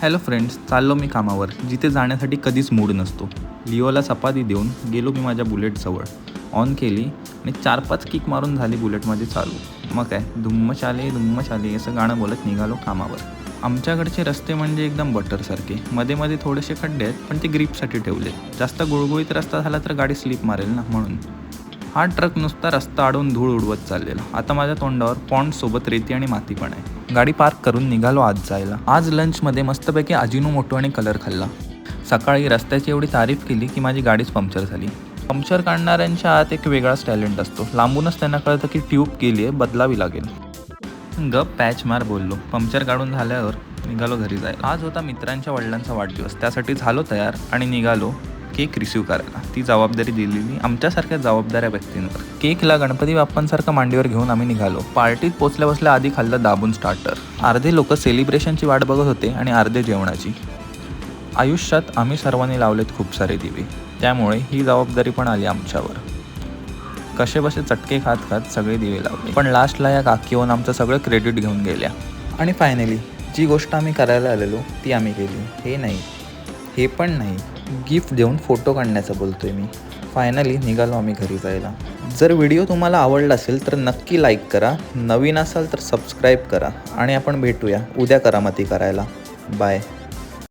Hello friends, चाललो मी कामावर, जिथे जाण्यासाठी कधीच मूड नसतो. लिओला चपाती देऊन गेलो मी माझ्या बुलेटजवळ. ऑन केली आणि 4-5 किक मारून झाली बुलेट माझी चालू. मग काय, धुम्म चाले असं गाणं बोलत निघालो कामावर. आमच्याकडचे रस्ते म्हणजे एकदम बटरसारखे. मध्ये मध्ये थोडेसे खड्डे आहेत, पण ते ग्रीपसाठी ठेवले. जास्त गुळगुळीत रस्ता झाला तर गाडी स्लिप मारेल ना, म्हणून. हा ट्रक नुसता रस्ता अडवून धूळ उडवत चाललेला. आता माझ्या तोंडावर पॉन्डसोबत रेती आणि माती पण आहे. गाडी पार्क करून निघालो आज जायला. आज लंचमध्ये मस्तपैकी अजिनोमोटो आणि कलर खाल्ला. सकाळी रस्त्याची एवढी तारीफ केली की माझी गाडीच पंक्चर झाली. पंक्चर काढणाऱ्यांच्या आत एक वेगळाच टॅलेंट असतो. लांबूनच त्यांना कळतं की ट्यूब गेली आहे, बदलावी लागेल. गप पॅच मार बोललो. पंक्चर काढून झाल्यावर निघालो घरी जायला. आज होता मित्रांच्या वडिलांचा वाढदिवस. त्यासाठी झालो तयार आणि निघालो केक रिसीव्ह करायला. ती जबाबदारी दिलेली आमच्यासारख्या जबाबदाऱ्या व्यक्तींवर. केकला गणपती बाप्पांसारखं मांडीवर घेऊन आम्ही निघालो. पार्टीत पोचल्या बसल्या आधी खाल्लं दाबून स्टार्टर. अर्धे लोक सेलिब्रेशनची वाट बघत होते आणि अर्धे जेवणाची. आयुष्यात आम्ही सर्वांनी लावलेत खूप सारे दिवे, त्यामुळे ही जबाबदारी पण आली आमच्यावर. कसे बसे चटके खात खात सगळे दिवे लावले, पण लास्टला या काकी येऊन आमचं सगळं क्रेडिट घेऊन गेल्या. आणि फायनली जी गोष्ट आम्ही करायला आलेलो ती आम्ही केली. हे नाही, हे पण नाही, गिफ्ट देऊन फोटो काढण्याचं बोलतोय मी. फायनली निघालो आम्ही घरी जायला. जर व्हिडिओ तुम्हाला आवडला असेल तर नक्की लाईक करा, नवीन असाल तर सबस्क्राईब करा आणि आपण भेटूया उद्या करामती करायला. बाय.